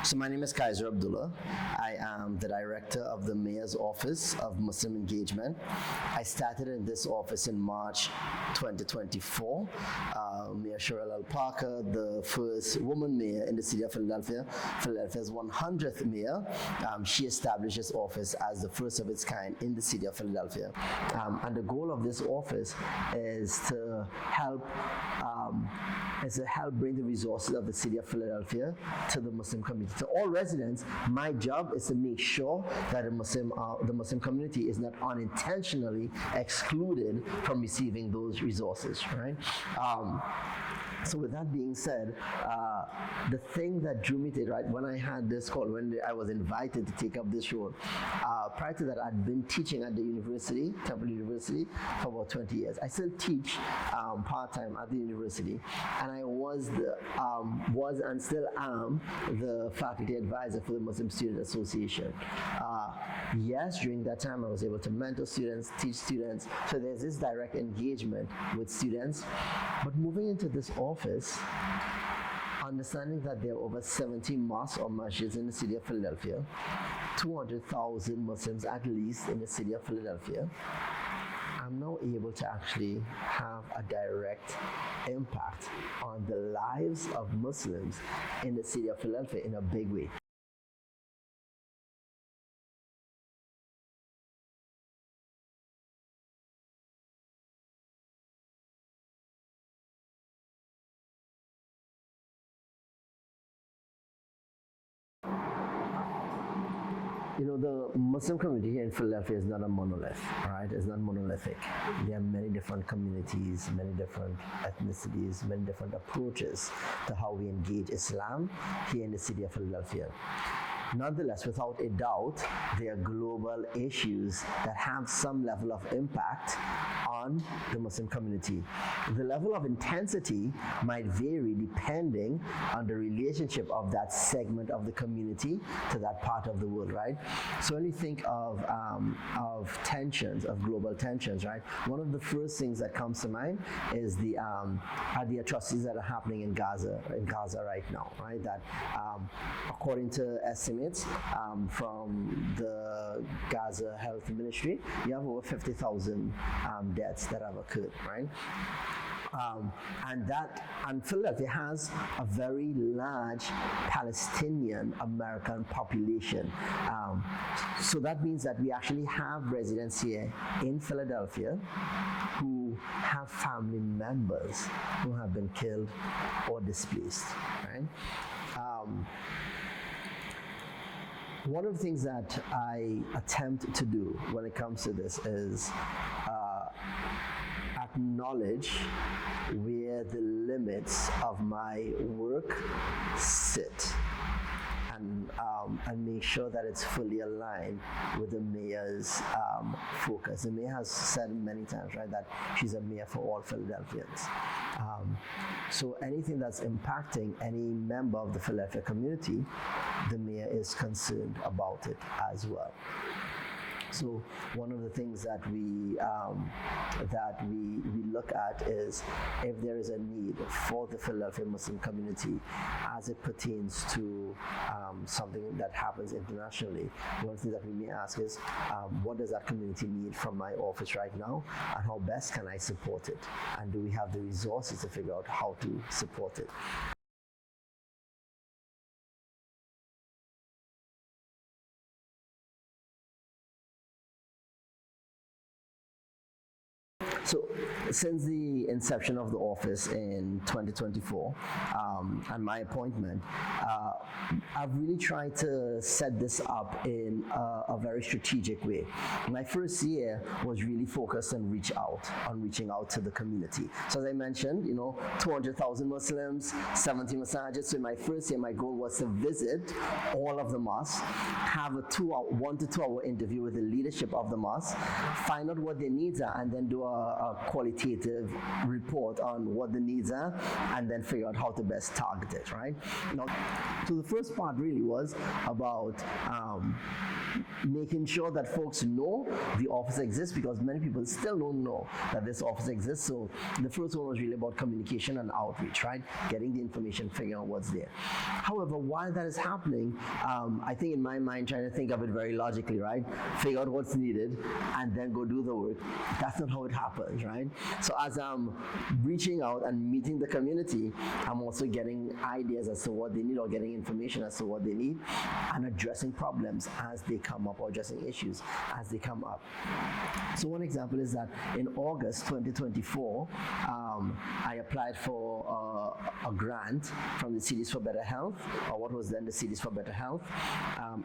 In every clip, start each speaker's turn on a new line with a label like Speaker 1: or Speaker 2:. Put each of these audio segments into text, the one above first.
Speaker 1: So my name is Kaiser Abdullah. I am the director of the Mayor's Office of Muslim Engagement. I started in this office in March 2024. Mayor Sherelle L. Parker, the first woman mayor in the city of Philadelphia, Philadelphia's 100th mayor, she established this office as the first of its kind in the city of Philadelphia. And the goal of this office is to help bring the resources of the city of Philadelphia to the Muslim community. To all residents, my job is to make sure that the Muslim community is not unintentionally excluded from receiving those resources, right? So with that being said, the thing that drew me to it, right, when I had this call, when I was invited to take up this role, prior to that, I'd been teaching at the university, Temple University, for about 20 years. I still teach part-time at the university, and I was and still am the faculty advisor for the Muslim Student Association. Yes, during that time, I was able to mentor students, teach students, so there's this direct engagement with students. But moving into this office, understanding that there are over 70 mosques or masjids in the city of Philadelphia, 200,000 Muslims at least in the city of Philadelphia, I'm now able to actually have a direct impact on the lives of Muslims in the city of Philadelphia in a big way. You know, the Muslim community here in Philadelphia is not a monolith, right? It's not monolithic. There are many different communities, many different ethnicities, many different approaches to how we engage Islam here in the city of Philadelphia. Nonetheless, without a doubt, there are global issues that have some level of impact on the Muslim community. The level of intensity might vary depending on the relationship of that segment of the community to that part of the world, right? So when you think of tensions, of global tensions, right? One of the first things that comes to mind is the atrocities that are happening in Gaza right now, right? That according to estimates from the Gaza Health Ministry, you have over 50,000 deaths that have occurred, right? And Philadelphia has a very large Palestinian American population. So that means that we actually have residents here in Philadelphia who have family members who have been killed or displaced, right? One of the things that I attempt to do when it comes to this is acknowledge where the limits of my work sit, and make sure that it's fully aligned with the mayor's focus. The mayor has said many times, right, that she's a mayor for all Philadelphians. So anything that's impacting any member of the Philadelphia community, the mayor is concerned about it as well. So one of the things that we look at is if there is a need for the Philadelphia Muslim community as it pertains to something that happens internationally. One thing that we may ask is what does that community need from my office right now, and how best can I support it, and do we have the resources to figure out how to support it. So since the inception of the office in 2024 and my appointment, I've really tried to set this up in a very strategic way. My first year was really focused on reaching out to the community. So as I mentioned, 200,000 Muslims, 70 masajids. So in my first year, my goal was to visit all of the mosques, have a 1 to 2 hour interview with the leadership of the mosque, find out what their needs are, and then do a qualitative report on what the needs are, and then figure out how to best target it, right? Now, So the first part really was about making sure that folks know the office exists, because many people still don't know that this office exists. So the first one was really about communication and outreach, right? Getting the information, figuring out what's there. However, while that is happening, I think in my mind, trying to think of it very logically, right? Figure out what's needed and then go do the work. That's not how it happens, right? So as I'm reaching out and meeting the community, I'm also getting ideas as to what they need, or getting information as to what they need, and addressing problems as they come up, or addressing issues as they come up. So one example is that in August 2024, I applied for a grant from the Cities for Better Health, or what was then the Cities for Better Health,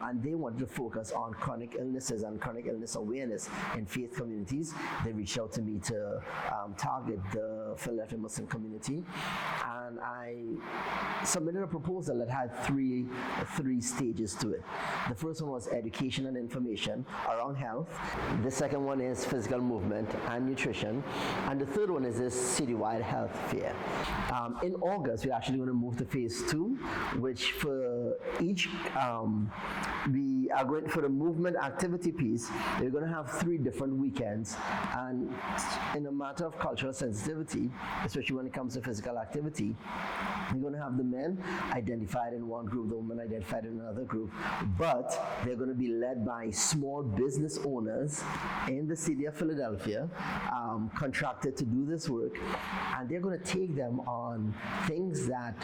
Speaker 1: and they wanted to focus on chronic illnesses and chronic illness awareness in faith communities. They reached out to me to target the Philadelphia Muslim community, and I submitted a proposal that had three stages to it. The first one was education and information around health. The second one is physical movement and nutrition, and the third one is this citywide health fair. In August, we're actually going to move to phase 2, which for each we are going for the movement activity piece. We're going to have 3 different weekends, and in a matter of cultural sensitivity, especially when it comes to physical activity, we're going to have the men identified in one group, the women identified in another group, but they're going to be led by small business owners in the city of Philadelphia, contracted to do this work, and they're going to take them on things that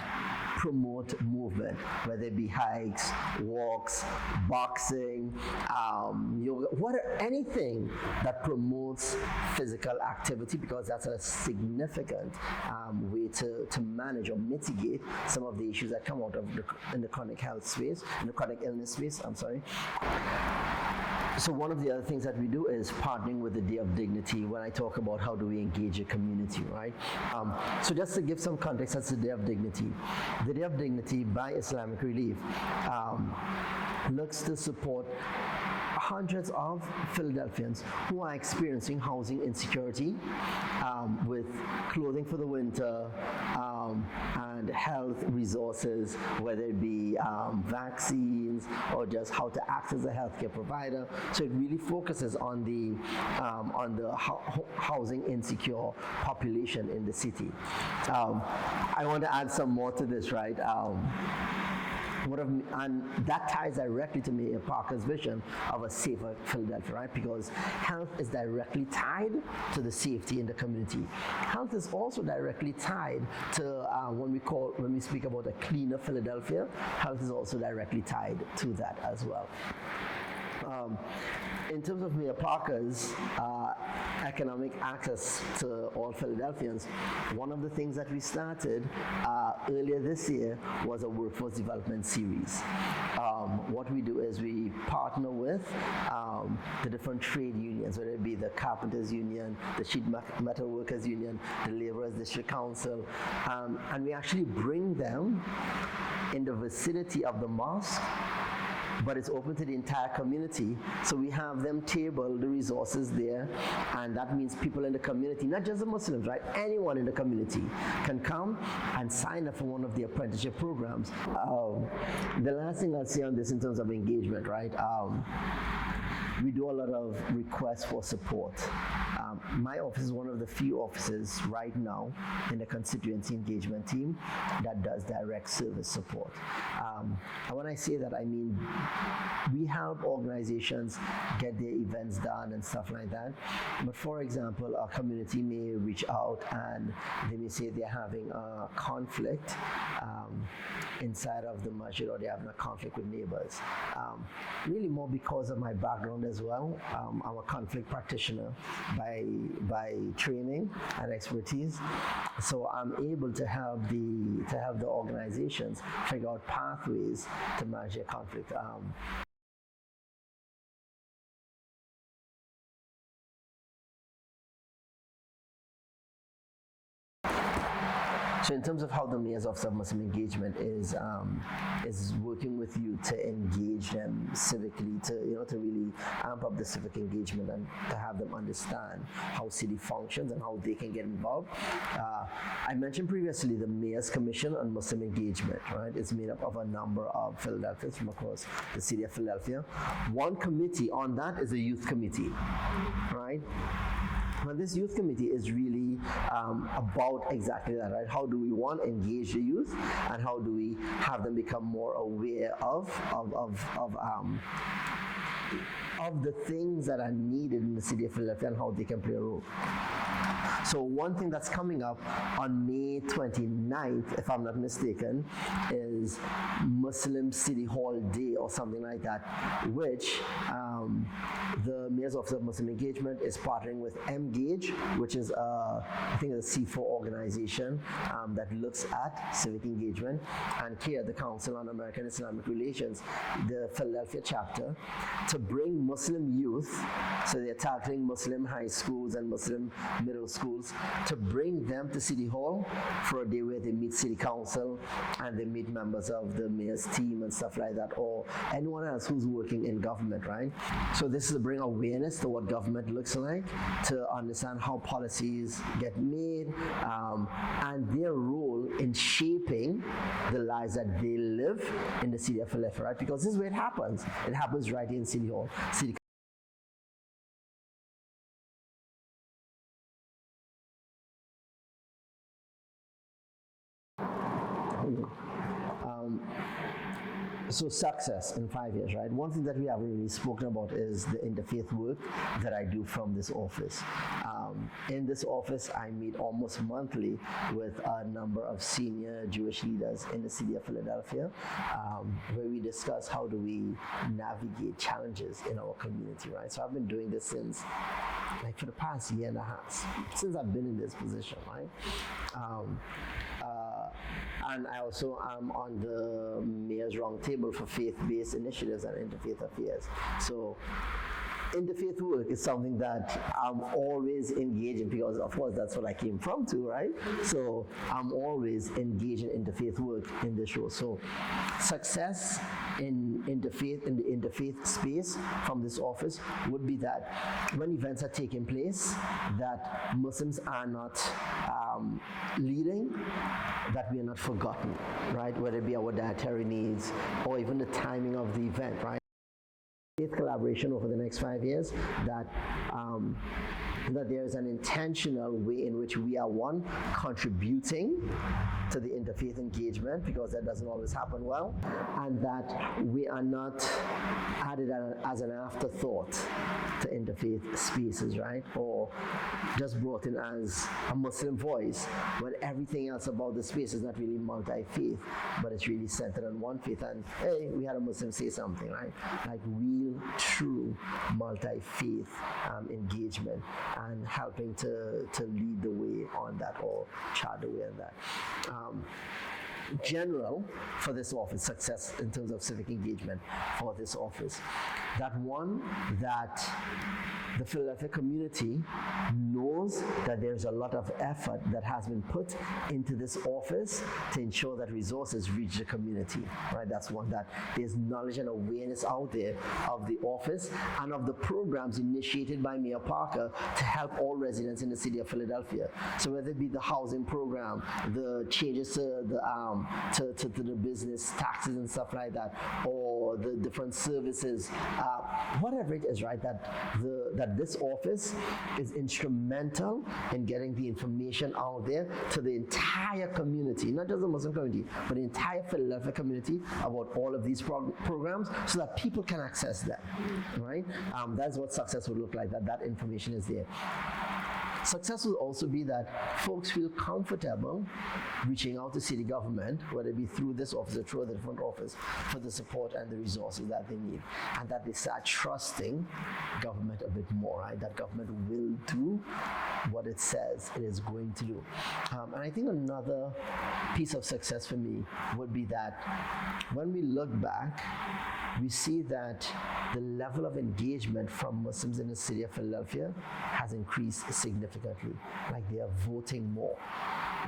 Speaker 1: promote movement, whether it be hikes, walks, boxing, yoga, anything that promotes physical activity, because that's a significant way to manage or mitigate some of the issues that come out of in the chronic health space, in the chronic illness space, So one of the other things that we do is partnering with the Day of Dignity when I talk about how do we engage a community, right? So just to give some context, that's the Day of Dignity. The Day of Dignity by Islamic Relief looks to support hundreds of Philadelphians who are experiencing housing insecurity, with clothing for the winter, and health resources, whether it be vaccines or just how to access a healthcare provider. So it really focuses on the housing insecure population in the city. I want to add some more to this, right? And that ties directly to Mayor Parker's vision of a safer Philadelphia, right? Because health is directly tied to the safety in the community. Health is also directly tied to when we speak about a cleaner Philadelphia, health is also directly tied to that as well. In terms of Mayor Parker's economic access to all Philadelphians, one of the things that we started earlier this year was a workforce development series. What we do is we partner with the different trade unions, whether it be the Carpenters Union, the Sheet Metal Workers Union, the Laborers District Council, and we actually bring them in the vicinity of the mosque, but it's open to the entire community. So we have them table the resources there, and that means people in the community, not just the Muslims, right? Anyone in the community can come and sign up for one of the apprenticeship programs. The last thing I'll say on this in terms of engagement, right? We do a lot of requests for support. My office is one of the few offices right now in the constituency engagement team that does direct service support. And when I say that, I mean we help organizations get their events done and stuff like that. But for example, a community may reach out and they may say they're having a conflict inside of the masjid, or they're having a conflict with neighbors. Really more because of my background as well. I'm a conflict practitioner by training and expertise, so I'm able to help the organizations figure out pathways to manage their conflict. So in terms of how the Mayor's Office of Muslim Engagement is working with you to engage them civically, to really amp up the civic engagement and to have them understand how city functions and how they can get involved. I mentioned previously the Mayor's Commission on Muslim Engagement, right? It's made up of a number of Philadelphians from across the city of Philadelphia. One committee on that is a youth committee, right? Now, this youth committee is really about exactly that, right? How do we want to engage the youth, and how do we have them become more aware of the things that are needed in the city of Philadelphia and how they can play a role. So one thing that's coming up on May 29th, if I'm not mistaken, is Muslim City Hall Day or something like that, which the Mayor's Office of Muslim Engagement is partnering with Engage, which is I think a C4 organization that looks at civic engagement, and CARE, the Council on American Islamic Relations, the Philadelphia chapter, to bring Muslim youth, so they're tackling Muslim high schools and Muslim middle schools, to bring them to City Hall for a day where they meet City Council and they meet members of the mayor's team and stuff like that, or anyone else who's working in government, right? So this is to bring awareness to what government looks like, to understand how policies get made, and their role in shaping the lives that they live in the city of Philadelphia, right? Because this is where it happens. It happens right in City Hall. So success in 5 years, right? One thing that we haven't really spoken about is the interfaith work that I do from this office. In this office, I meet almost monthly with a number of senior Jewish leaders in the city of Philadelphia, where we discuss how do we navigate challenges in our community, right? So I've been doing this since, like, for the past year and a half, since I've been in this position, right? And I also am on the Mayor's Roundtable for Faith-Based Initiatives and Interfaith Affairs. So interfaith work is something that I'm always engaged in, because of course that's what I came from too, right? So I'm always engaged in interfaith work in this show. So success in the interfaith space from this office would be that when events are taking place that Muslims are not leading, that we are not forgotten, right? Whether it be our dietary needs or even the timing of the event, right? Faith collaboration over the next 5 years, that there is an intentional way in which we are, one, contributing to the interfaith engagement, because that doesn't always happen well, and that we are not added as an afterthought to interfaith spaces, right? Or just brought in as a Muslim voice, when everything else about the space is not really multi-faith, but it's really centered on one faith. And hey, we had a Muslim say something, right? Like real, true multi-faith engagement, and helping to lead the way on that, or chart the way on that. General for this office, success in terms of civic engagement for this office, that one, that the Philadelphia community knows that there's a lot of effort that has been put into this office to ensure that resources reach the community, right? That's one, that there's knowledge and awareness out there of the office and of the programs initiated by Mayor Parker to help all residents in the city of Philadelphia. So whether it be the housing program, the changes to the business taxes and stuff like that, or the different services, whatever it is, right? That this office is instrumental in getting the information out there to the entire community, not just the Muslim community, but the entire Philadelphia community about all of these programs, so that people can access them, right? That's what success would look like, that information is there. Success will also be that folks feel comfortable reaching out to city government, whether it be through this office or through the different office, for the support and the resources that they need, and that they start trusting government a bit more, right? That government will do what it says it is going to do. And I think another piece of success for me would be that when we look back, we see that the level of engagement from Muslims in the city of Philadelphia has increased significantly. Like, they are voting more.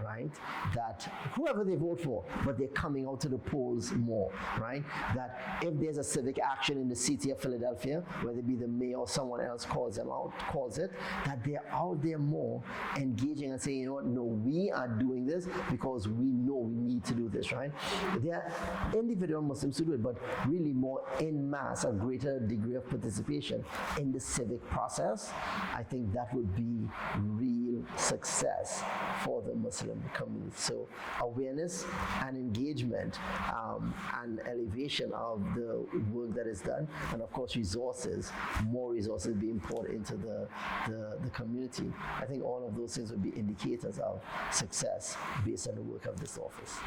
Speaker 1: right? That whoever they vote for, but they're coming out to the polls more, right? That if there's a civic action in the city of Philadelphia, whether it be the mayor or someone else calls it, that they're out there more engaging and saying, you know what, no, we are doing this because we know we need to do this, right? There are individual Muslims who do it, but really more in mass, a greater degree of participation in the civic process. I think that would be real success for the Muslim community. So awareness and engagement and elevation of the work that is done, and of course resources, more resources being poured into the community. I think all of those things would be indicators of success based on the work of this office.